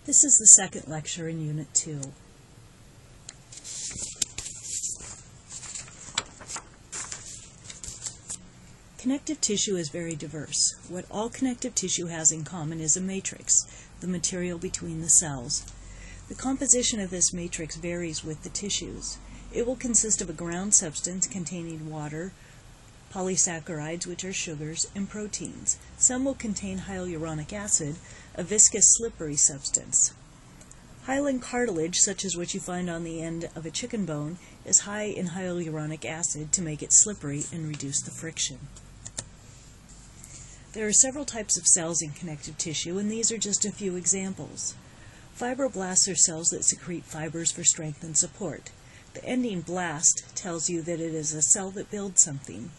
This is the second lecture in Unit 2. Connective tissue is very diverse. What all connective tissue has in common is a matrix, the material between the cells. The composition of this matrix varies with the tissues. It will consist of a ground substance containing water, polysaccharides, which are sugars, and proteins. Some will contain hyaluronic acid, a viscous slippery substance. Hyaline cartilage, such as what you find on the end of a chicken bone, is high in hyaluronic acid to make it slippery and reduce the friction. There are several types of cells in connective tissue, and these are just a few examples. Fibroblasts are cells that secrete fibers for strength and support. The ending blast tells you that it is a cell that builds something.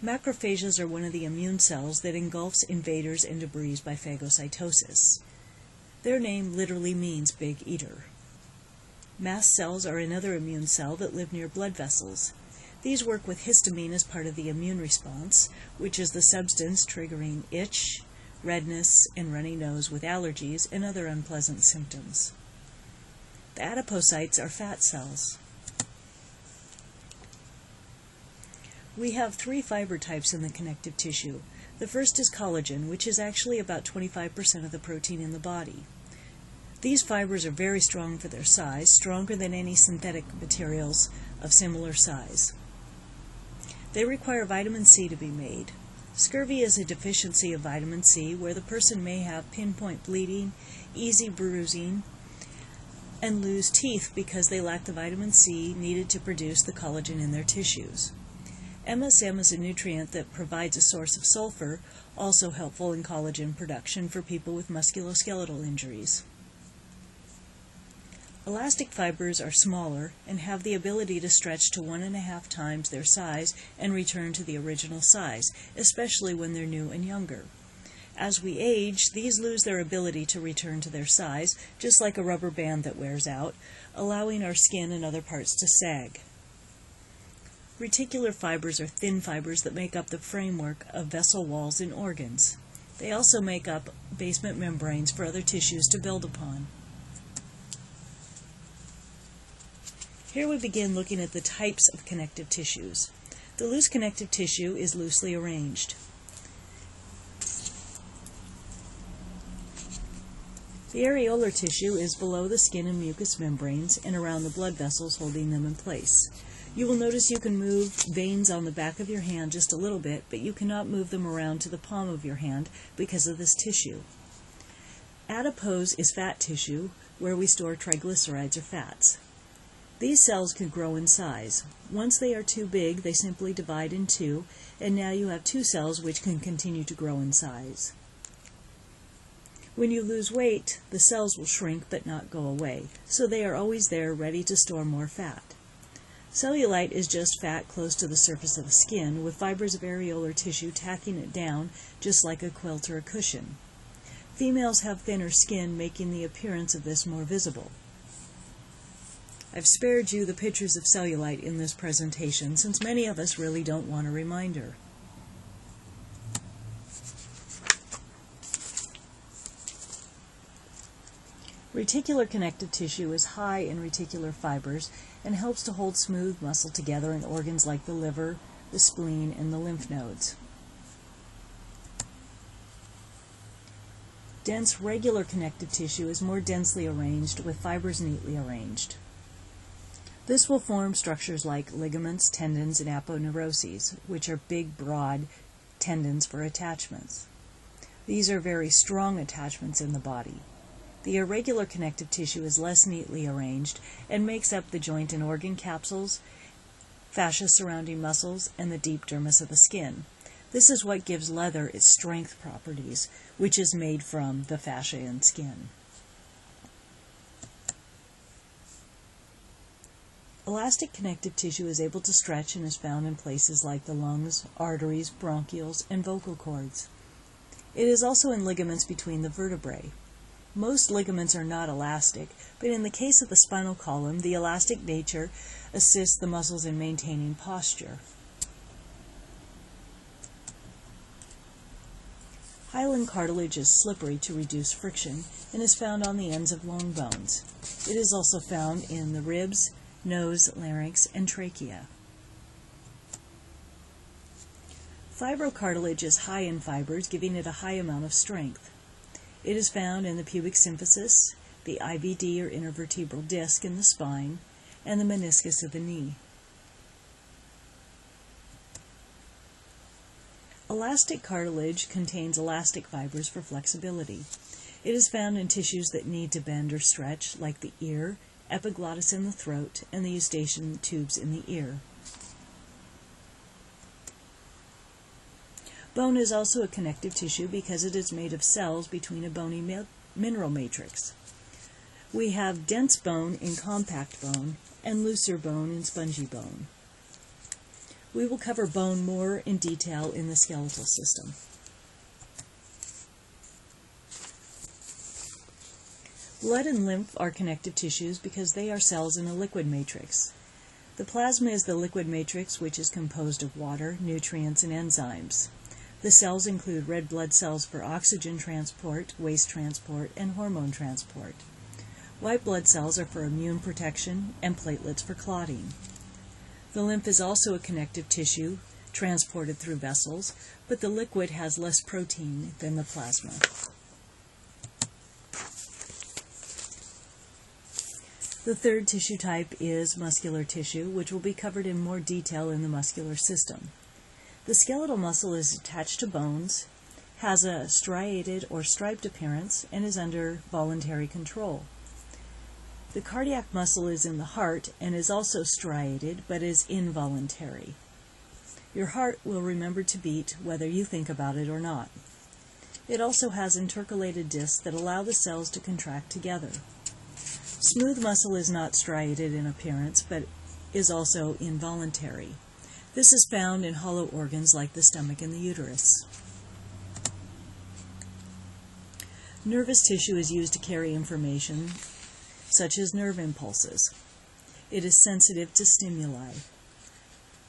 Macrophages are one of the immune cells that engulfs invaders and debris by phagocytosis. Their name literally means big eater. Mast cells are another immune cell that live near blood vessels. These work with histamine as part of the immune response, which is the substance triggering itch, redness, and runny nose with allergies and other unpleasant symptoms. The adipocytes are fat cells. We have three fiber types in the connective tissue. The first is collagen, which is actually about 25% of the protein in the body. These fibers are very strong for their size, stronger than any synthetic materials of similar size. They require vitamin C to be made. Scurvy is a deficiency of vitamin C where the person may have pinpoint bleeding, easy bruising, and lose teeth because they lack the vitamin C needed to produce the collagen in their tissues. MSM is a nutrient that provides a source of sulfur, also helpful in collagen production for people with musculoskeletal injuries. Elastic fibers are smaller and have the ability to stretch to 1.5 times their size and return to the original size, especially when they're new and younger. As we age, these lose their ability to return to their size, just like a rubber band that wears out, allowing our skin and other parts to sag. Reticular fibers are thin fibers that make up the framework of vessel walls in organs. They also make up basement membranes for other tissues to build upon. Here we begin looking at the types of connective tissues. The loose connective tissue is loosely arranged. The areolar tissue is below the skin and mucous membranes and around the blood vessels holding them in place. You will notice you can move veins on the back of your hand just a little bit, but you cannot move them around to the palm of your hand because of this tissue. Adipose is fat tissue where we store triglycerides or fats. These cells can grow in size. Once they are too big, they simply divide in two, and now you have two cells which can continue to grow in size. When you lose weight, the cells will shrink but not go away, so they are always there ready to store more fat. Cellulite is just fat close to the surface of the skin, with fibers of areolar tissue tacking it down, just like a quilt or a cushion. Females have thinner skin, making the appearance of this more visible. I've spared you the pictures of cellulite in this presentation, since many of us really don't want a reminder. Reticular connective tissue is high in reticular fibers and helps to hold smooth muscle together in organs like the liver, the spleen, and the lymph nodes. Dense regular connective tissue is more densely arranged with fibers neatly arranged. This will form structures like ligaments, tendons, and aponeuroses, which are big, broad tendons for attachments. These are very strong attachments in the body. The irregular connective tissue is less neatly arranged and makes up the joint and organ capsules, fascia surrounding muscles, and the deep dermis of the skin. This is what gives leather its strength properties, which is made from the fascia and skin. Elastic connective tissue is able to stretch and is found in places like the lungs, arteries, bronchioles, and vocal cords. It is also in ligaments between the vertebrae. Most ligaments are not elastic, but in the case of the spinal column, the elastic nature assists the muscles in maintaining posture. Hyaline cartilage is slippery to reduce friction and is found on the ends of long bones. It is also found in the ribs, nose, larynx, and trachea. Fibrocartilage is high in fibers, giving it a high amount of strength. It is found in the pubic symphysis, the IVD or intervertebral disc in the spine, and the meniscus of the knee. Elastic cartilage contains elastic fibers for flexibility. It is found in tissues that need to bend or stretch, like the ear, epiglottis in the throat, and the eustachian tubes in the ear. Bone is also a connective tissue because it is made of cells between a bony mineral matrix. We have dense bone in compact bone and looser bone in spongy bone. We will cover bone more in detail in the skeletal system. Blood and lymph are connective tissues because they are cells in a liquid matrix. The plasma is the liquid matrix, which is composed of water, nutrients, and enzymes. The cells include red blood cells for oxygen transport, waste transport, and hormone transport. White blood cells are for immune protection, and platelets for clotting. The lymph is also a connective tissue, transported through vessels, but the liquid has less protein than the plasma. The third tissue type is muscular tissue, which will be covered in more detail in the muscular system. The skeletal muscle is attached to bones, has a striated or striped appearance, and is under voluntary control. The cardiac muscle is in the heart and is also striated, but is involuntary. Your heart will remember to beat whether you think about it or not. It also has intercalated discs that allow the cells to contract together. Smooth muscle is not striated in appearance, but is also involuntary. This is found in hollow organs like the stomach and the uterus. Nervous tissue is used to carry information, such as nerve impulses. It is sensitive to stimuli.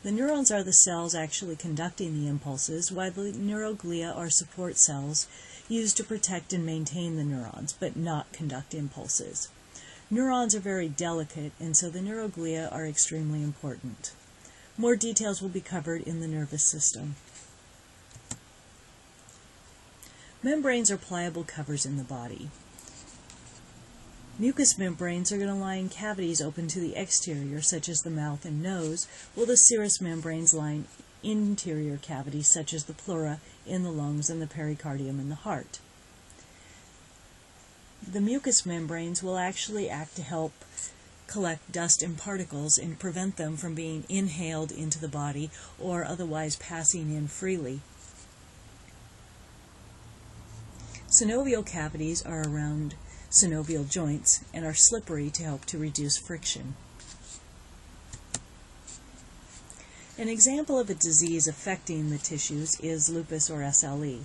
The neurons are the cells actually conducting the impulses, while the neuroglia are support cells used to protect and maintain the neurons, but not conduct impulses. Neurons are very delicate, and so the neuroglia are extremely important. More details will be covered in the nervous system. Membranes are pliable covers in the body. Mucous membranes are going to line cavities open to the exterior, such as the mouth and nose, while the serous membranes line interior cavities, such as the pleura in the lungs and the pericardium in the heart. The mucous membranes will actually act to help collect dust and particles and prevent them from being inhaled into the body or otherwise passing in freely. Synovial cavities are around synovial joints and are slippery to help to reduce friction. An example of a disease affecting the tissues is lupus or SLE,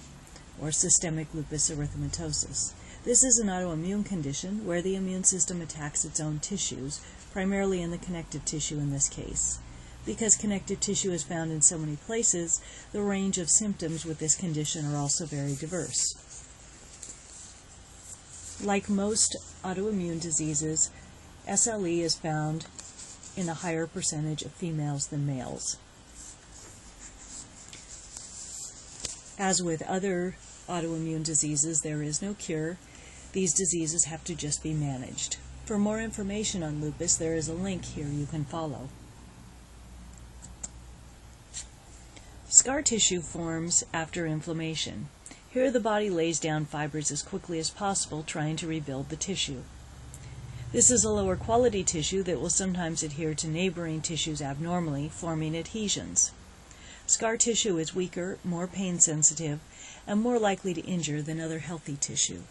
or systemic lupus erythematosus. This is an autoimmune condition where the immune system attacks its own tissues, primarily in the connective tissue in this case. Because connective tissue is found in so many places, the range of symptoms with this condition are also very diverse. Like most autoimmune diseases, SLE is found in a higher percentage of females than males. As with other autoimmune diseases, there is no cure. These diseases have to just be managed. For more information on lupus, there is a link here you can follow. Scar tissue forms after inflammation. Here the body lays down fibers as quickly as possible, trying to rebuild the tissue. This is a lower quality tissue that will sometimes adhere to neighboring tissues abnormally, forming adhesions. Scar tissue is weaker, more pain sensitive, and more likely to injure than other healthy tissue.